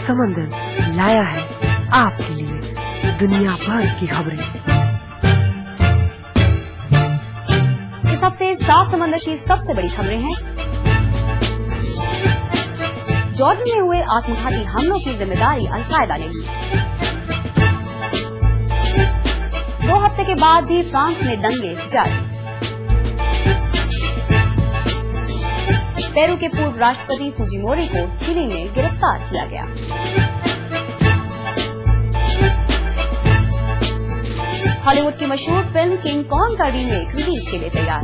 समंदर लाया है आपके लिए दुनिया भर की खबरें। इस हफ्ते सात समंदर की सबसे बड़ी खबरें हैं। जॉर्डन में हुए आत्मघाती हमलों की जिम्मेदारी अल-कायदा ने ली। 2 हफ्ते के बाद भी फ्रांस में दंगे जारी। पेरू के पूर्व राष्ट्रपति फुजिमोरी को चिली में गिरफ्तार किया गया। हॉलीवुड की मशहूर फिल्म किंग कॉन्ग का रीमेक रिलीज के लिए तैयार।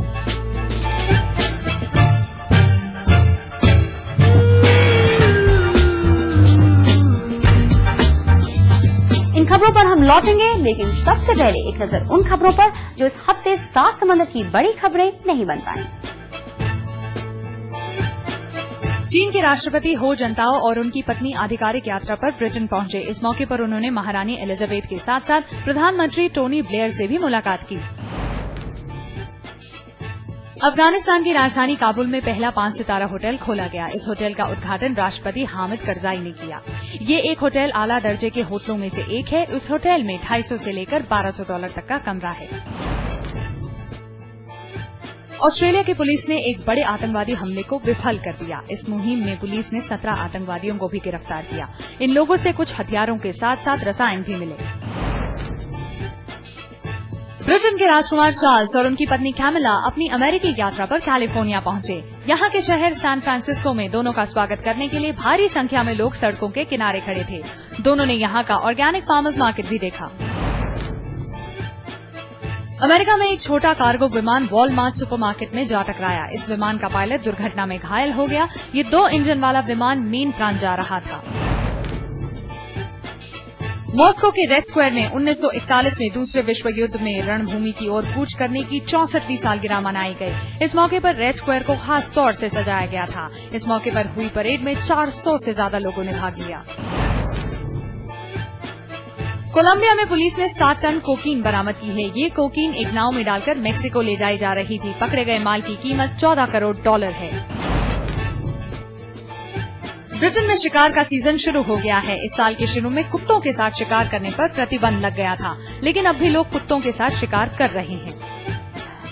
इन खबरों पर हम लौटेंगे, लेकिन सबसे पहले एक नजर उन खबरों पर जो इस हफ्ते सात समंदर की बड़ी खबरें नहीं बन पाई। चीन के राष्ट्रपति हो जंताओ और उनकी पत्नी आधिकारिक यात्रा पर ब्रिटेन पहुंचे। इस मौके पर उन्होंने महारानी एलिजाबेथ के साथ साथ प्रधानमंत्री टोनी ब्लेयर से भी मुलाकात की। अफगानिस्तान की राजधानी काबुल में पहला 5 सितारा होटल खोला गया। इस होटल का उद्घाटन राष्ट्रपति हामिद करजाई ने किया। ये एक होटल आला दर्जे के होटलों में से एक है। इस होटल में $250 से लेकर $1200 तक का कमरा है। ऑस्ट्रेलिया की पुलिस ने एक बड़े आतंकवादी हमले को विफल कर दिया। इस मुहिम में पुलिस ने 17 आतंकवादियों को भी गिरफ्तार किया। इन लोगों से कुछ हथियारों के साथ साथ रसायन भी मिले। ब्रिटेन के राजकुमार चार्ल्स और उनकी पत्नी कैमिला अपनी अमेरिकी यात्रा पर कैलिफोर्निया पहुंचे। यहाँ के शहर सैन फ्रांसिस्को में दोनों का स्वागत करने के लिए भारी संख्या में लोग सड़कों के किनारे खड़े थे। दोनों ने यहाँ का ऑर्गेनिक फार्मर्स मार्केट भी देखा। अमेरिका में एक छोटा कार्गो विमान वॉलमार्ट सुपरमार्केट में जा टकराया। इस विमान का पायलट दुर्घटना में घायल हो गया। ये 2 इंजन वाला विमान मेन प्रांत जा रहा था। मॉस्को के रेड स्क्वायर में 1941 में दूसरे विश्व युद्ध में रणभूमि की ओर कूच करने की 64वीं सालगिरह मनाई गई। इस मौके पर रेड स्क्वायर को खास तौर से सजाया गया था। इस मौके पर हुई परेड में 400 से ज्यादा लोगों ने भाग लिया। कोलंबिया में पुलिस ने 60 टन कोकीन बरामद की है। ये कोकीन एक नाव में डालकर मेक्सिको ले जाई जा रही थी। पकड़े गए माल की कीमत $14 करोड़ है। ब्रिटेन में शिकार का सीजन शुरू हो गया है। इस साल के शुरू में कुत्तों के साथ शिकार करने पर प्रतिबंध लग गया था, लेकिन अब भी लोग कुत्तों के साथ शिकार कर रहे हैं।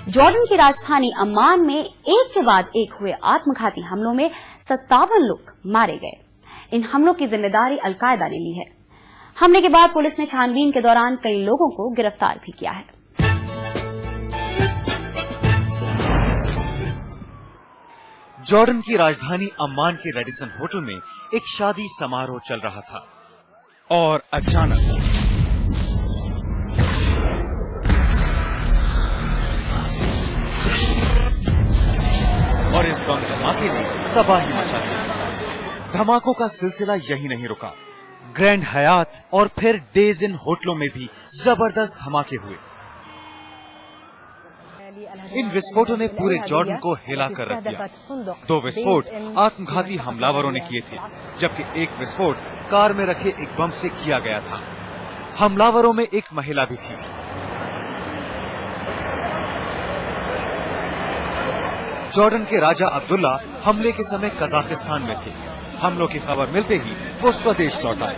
जॉर्डन की राजधानी अम्मान में एक के बाद एक हुए आत्मघाती हमलों में 57 लोग मारे गए। इन हमलों की जिम्मेदारी अल-कायदा ने ली है। हमले के बाद पुलिस ने छानबीन के दौरान कई लोगों को गिरफ्तार भी किया है। जॉर्डन की राजधानी अम्मान के रेडिसन होटल में एक शादी समारोह चल रहा था और अचानक और इस बम धमाके ने तबाही मचा दी। धमाकों का सिलसिला यही नहीं रुका। ग्रैंड हयात और फिर डेज इन होटलों में भी जबरदस्त धमाके हुए। इन विस्फोटों ने पूरे जॉर्डन को हिला कर रख दिया। 2 विस्फोट आत्मघाती हमलावरों ने किए थे, जबकि एक विस्फोट कार में रखे एक बम से किया गया था। हमलावरों में एक महिला भी थी। जॉर्डन के राजा अब्दुल्ला हमले के समय कजाकिस्तान में थे। हमलों की खबर मिलते ही वो स्वदेश लौट आए।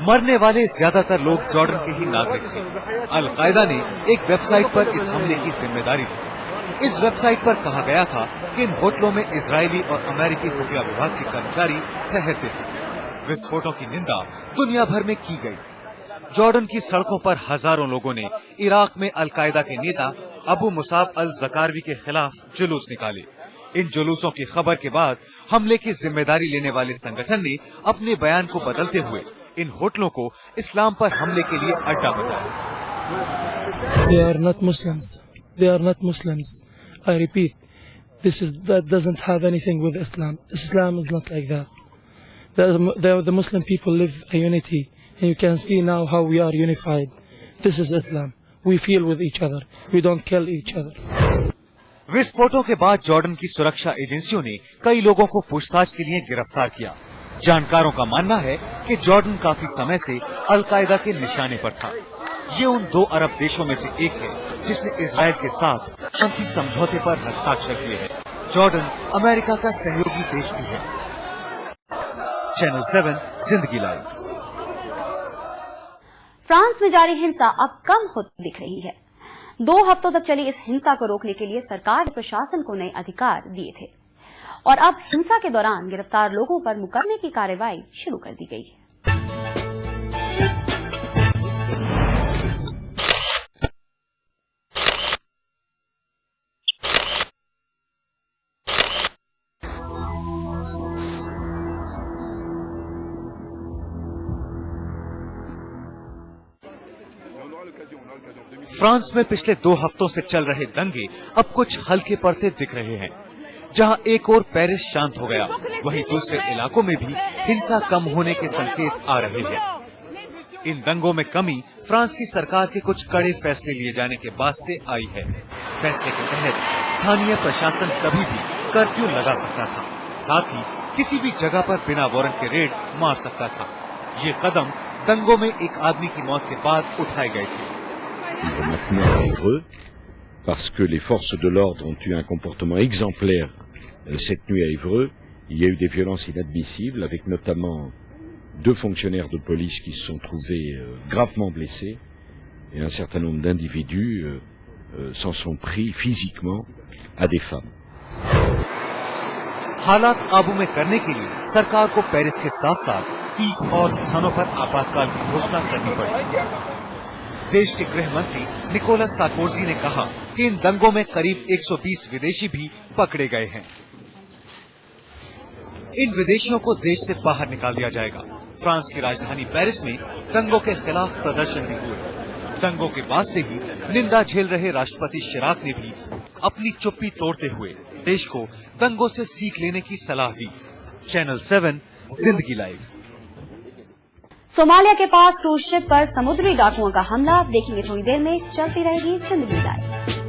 मरने वाले ज्यादातर लोग जॉर्डन के ही नागरिक थे। अल-कायदा ने एक वेबसाइट पर इस हमले की जिम्मेदारी ली। इस वेबसाइट पर कहा गया था कि इन होटलों में इजरायली और अमेरिकी खुफिया विभाग के कर्मचारी ठहरते थे। विस्फोटों की निंदा दुनिया भर में की गई। जॉर्डन की सड़कों पर हजारों लोगों ने इराक में अल-कायदा के नेता अबू मुसाब अल-जकारवी के खिलाफ जुलूस निकाले। इन जुलूसों की खबर के बाद हमले की जिम्मेदारी लेने वाले संगठन ने अपने बयान को बदलते हुए इन होटलों को इस्लाम पर हमले के लिए अड्डा बताया। They are not Muslims. They are not Muslims. I repeat, that doesn't have anything with Islam. Islam is not like that. The Muslim people live a unity, and you can see now how we are unified. This is Islam. We feel with each other. We don't kill each other. विस्फोटों के बाद Jordan की सुरक्षा एजेंसियों ने कई लोगों को पूछताछ के लिए गिरफ्तार किया। जानकारों का मानना है कि जॉर्डन काफी समय से अलकायदा के निशाने पर था। ये उन 2 अरब देशों में से एक है जिसने इजराइल के साथ शांति समझौते पर हस्ताक्षर किए हैं। जॉर्डन अमेरिका का सहयोगी देश भी है। चैनल 7 जिंदगी लाइव। फ्रांस में जारी हिंसा अब कम होती दिख रही है। 2 हफ्तों तक चली इस हिंसा को रोकने के लिए सरकार ने प्रशासन को नए अधिकार दिए थे और अब हिंसा के दौरान गिरफ्तार लोगों पर मुकदमे की कार्रवाई शुरू कर दी गई है। फ्रांस में पिछले 2 हफ्तों से चल रहे दंगे अब कुछ हल्के पड़ते दिख रहे हैं। जहां एक ओर पेरिस शांत हो गया, वहीं दूसरे इलाकों में भी हिंसा कम होने के संकेत आ रहे हैं। इन दंगों में कमी फ्रांस की सरकार के कुछ कड़े फैसले लिए जाने के बाद से आई है। फैसले के तहत स्थानीय प्रशासन कभी भी कर्फ्यू लगा सकता था, साथ ही किसी भी जगह पर बिना वारंट के रेड मार सकता था। ये कदम दंगों में एक आदमी की मौत के बाद उठाए गए थे। Maintenant à Évreux, parce que les forces de l'ordre ont eu un comportement exemplaire cette nuit à Évreux. Il y a eu des violences inadmissibles, avec notamment 2 fonctionnaires de police qui se sont trouvés gravement blessés, et un certain nombre d'individus s'en sont pris physiquement à des femmes. हालात काबू में करने के लिए सरकार को Paris के साथ साथ 30 और स्थानों पर आपातकाल की घोषणा करनी पड़ी। देश के गृह मंत्री निकोलस सार्कोजी ने कहा कि इन दंगों में करीब 120 विदेशी भी पकड़े गए हैं। इन विदेशियों को देश से बाहर निकाल दिया जाएगा। फ्रांस की राजधानी पेरिस में दंगों के खिलाफ प्रदर्शन भी हुए। दंगों के बाद से ही निंदा झेल रहे राष्ट्रपति शिराक ने भी अपनी चुप्पी तोड़ते हुए देश को दंगों से सीख लेने की सलाह दी। चैनल 7 जिंदगी लाइव। सोमालिया के पास क्रूज शिप पर समुद्री डाकुओं का हमला, देखेंगे थोड़ी देर में। चलती रहेगी जिंदगी लाइव।